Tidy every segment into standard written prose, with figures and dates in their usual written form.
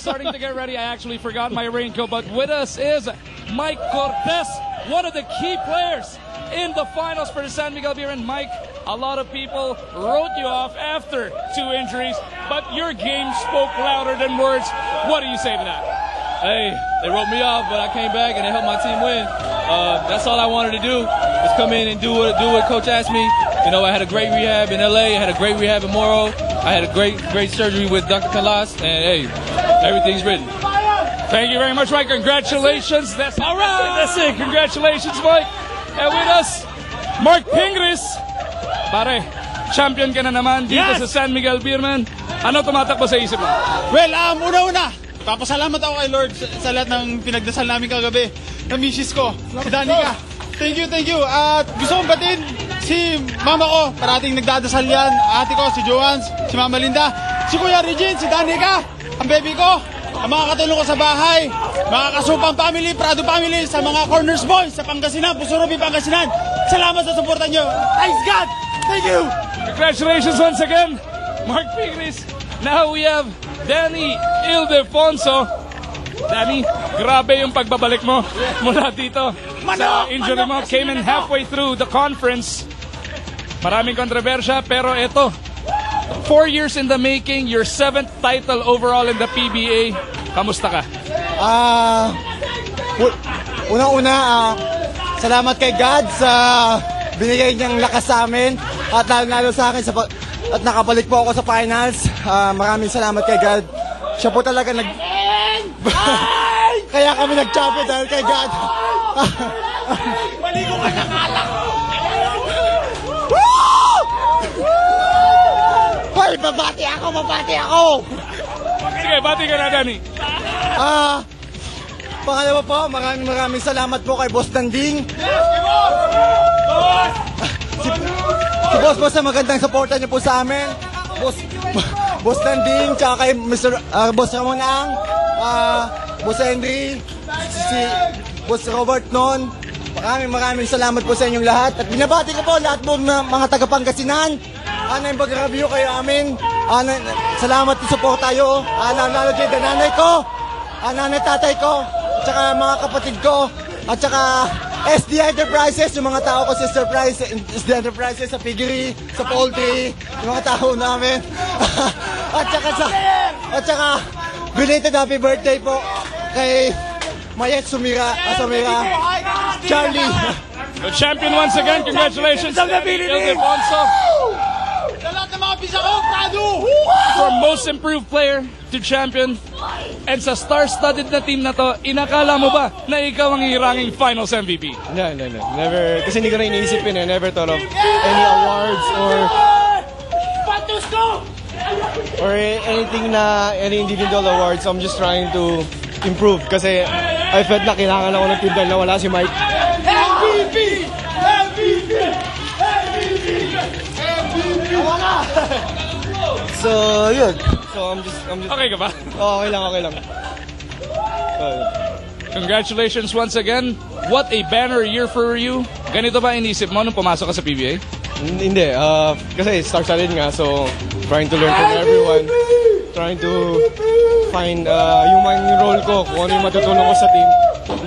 starting to get ready. I actually forgot my raincoat, but with us is Mike Cortez, one of the key players in the finals for the San Miguel Beer. And Mike, a lot of people wrote you off after 2 injuries, but your game spoke louder than words. What do you say to that? Hey, they wrote me off, but I came back and they helped my team win. That's all I wanted to do, was come in and do what Coach asked me. You know, I had a great rehab in LA, I had a great rehab in Moro, I had a great surgery with Dr. Calas, and hey, everything's written. Thank you very much, Mike. Congratulations. That's all right. That's it. Congratulations, Mike. And with us, Mark Pingris. Pare, champion ka na naman dito sa San Miguel Beerman. Ano tumatakbo sa isip mo? Well, una-una, papasalamat ako kay Lord sa lahat ng pinagdasal namin kagabi. Na misis ko, si Danica. Thank you. At gusto kong batin si mama ko, parating nagdadasal yan. Ate ko, si Joans, si Mama Linda, si Kuya Regine, si Danica, ang baby ko, ang mga katulong ko sa bahay, mga kasupang family, Prado family, sa mga Corners Boys, sa Pangasinan, Pusurupi, Pangasinan. Salamat sa suporta nyo. Thanks God! Thank you! Congratulations once again, Mark Pingris. Now we have Danny Ildefonso. Danny, grabe yung pagbabalik mo mula dito sa injury mo. Came in halfway through the conference. Maraming kontrobersya, pero ito, 4 years in the making, your 7th title overall in the PBA. Kamusta ka? Una-una, salamat kay God sa binigay niyang lakas sa amin at lalo sa akin at nakabalik po ako sa finals. Maraming salamat kay God. Siya po talaga kaya kami nag-champion dahil kay God. Maligo ka na kalak! Hoy, babati ako! Sige, bati ka na, Danny. Pangalawa po, maraming salamat po kay Boss Danding. Si Boss sa magandang supporta niyo po sa amin. Boss Danding, tsaka kay Boss Ramon Ang, Boss Henry, si Boss Robert Non. Maraming salamat po sa inyong lahat. At binabati ko po lahat po ng mga taga-Pangasinan. Yung pag-review kayo amin. Salamat sa support tayo. Lalo kay nanay ko, nanay tatay ko, at saka mga kapatid ko, at saka SD Enterprises, yung mga tao ko sa SD Enterprises, sa piggery, sa poultry, yung mga tao namin. at saka belated happy birthday po kay Mayet Sumira, Charlie. The champion once again, congratulations to Ildefonso. From most improved player to champion. And sa star-studded na team na to, inakala mo ba na ikaw ang iranging finals MVP? No. Never. Kasi hindi ko na iniisip yun. I never thought of any awards or anything na, any individual awards. I'm just trying to improve. Kasi I felt na kailangan ako ng team dahil nawala si Mike. MVP! So, yun. So, I'm just... Okay ka ba? Okay lang. Congratulations once again. What a banner year for you. Ganito ba inisip mo nung pumasok ka sa PBA? Hindi. Kasi star-studded nga. So, trying to learn from everyone. Trying to find yung role ko. Kung ano yung matutulong ko sa team.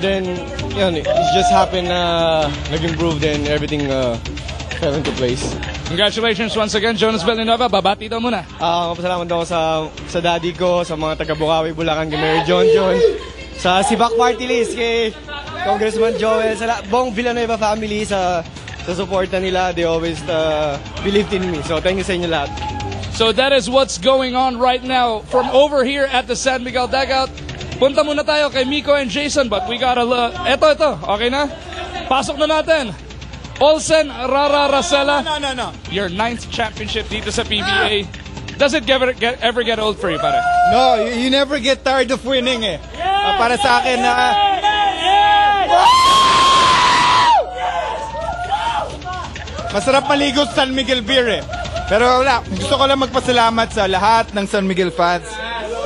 Then, yun. It just happened na nag-improve. Then, everything fell into place. Congratulations once again, Jonas Villanueva. Babati daw muna. Pasalamat daw sa daddy ko, sa mga taga-Bukawi, Bulacan, kay Mary John, sa Sibak Party List, kay Congressman Joel, sa buong Villanueva family, sa suporta nila. They always believed in me. So, thank you sa inyo lahat. So, that is what's going on right now from over here at the San Miguel Dugout. Punta muna tayo kay Miko and Jason, but we gotta Ito. Okay na? Pasok na natin. Olsen Rara Racela, No. your 9th championship dito sa PBA. Does it ever get old for you, pare? No, you never get tired of winning eh. Para sa akin na... Masarap maligo sa San Miguel Beer eh. Pero wala, gusto ko lang magpasalamat sa lahat ng San Miguel fans.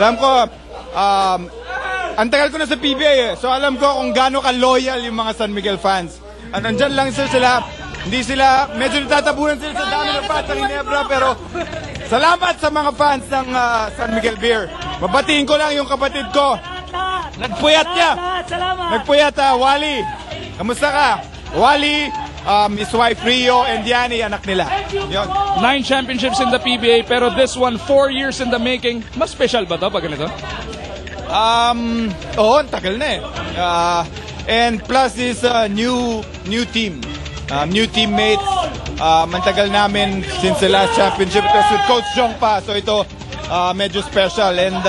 Alam ko, ang tagal ko na sa PBA eh. So alam ko kung gaano ka-loyal yung mga San Miguel fans. At andyan lang sila, hindi sila, medyo natatabunan sila sa dami ng fans ng Ginebra, pero salamat sa mga fans ng San Miguel Beer. babatiin ko lang yung kapatid ko. Nagpuyat niya. Nagpuyat, Wally. Kamusta ka? Wally, his wife Rio and Diani, anak nila. Yun. 9 championships in the PBA, pero this one, 4 years in the making. Mas special ba to pag ganito? Oo, tagal na eh. And plus this new team. New teammates. Mantagal namin since the last championship. It was with Coach Jong pa. So ito, medyo special. And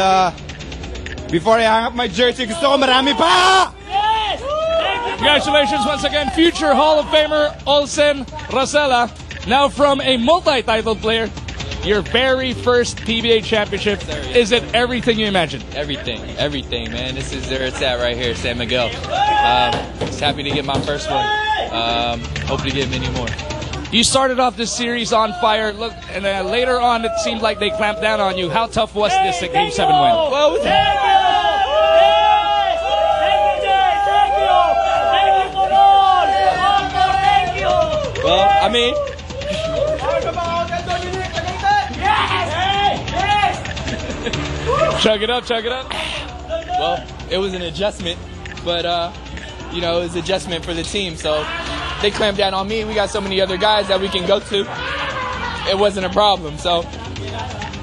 before I hang up my jersey, gusto ko marami pa! Congratulations once again, future Hall of Famer Olsen Rosella. Now from a multi-title player, your very first PBA championship. Is it everything you imagined? Everything, man. This is where it's at right here, San Miguel. Just happy to get my first one. Hope to get many more. You started off this series on fire. Look, and later on, it seemed like they clamped down on you. How tough was this Game 7 win? Well, I mean, chug it up, chug it up. well, it was an adjustment, but you know, it was an adjustment for the team. So they clamped down on me. We got so many other guys that we can go to. It wasn't a problem. So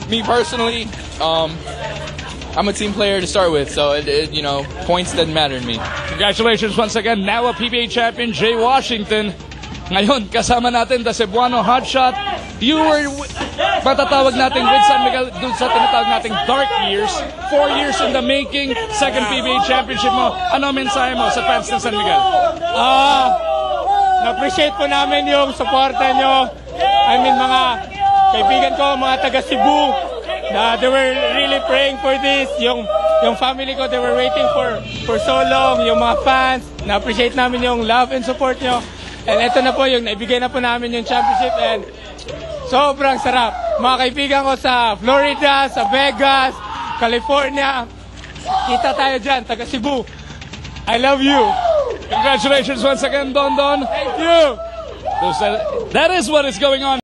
me personally, I'm a team player to start with, so you know, points doesn't matter to me. Congratulations once again. Now a PBA champion, Jay Washington. Ngayon, kasama natin the Cebuano hotshot. You were, matatawag natin with San Miguel, dun sa tinatawag nating dark years. 4 years in the making, second PBA championship mo. Ano mensahe mo sa fans ng San Miguel? Na-appreciate po namin yung suporta nyo. I mean, mga kaibigan ko, mga taga Cebu, na they were really praying for this. Yung family ko, they were waiting for so long. Yung mga fans, na-appreciate namin yung love and support nyo. And ito na po yung naibigay na po namin yung championship and sobrang sarap. Mga kaibigan ko sa Florida, sa Vegas, California, kita tayo dyan, taga Cebu. I love you. Congratulations once again, Don Don. Thank you. That is what is going on.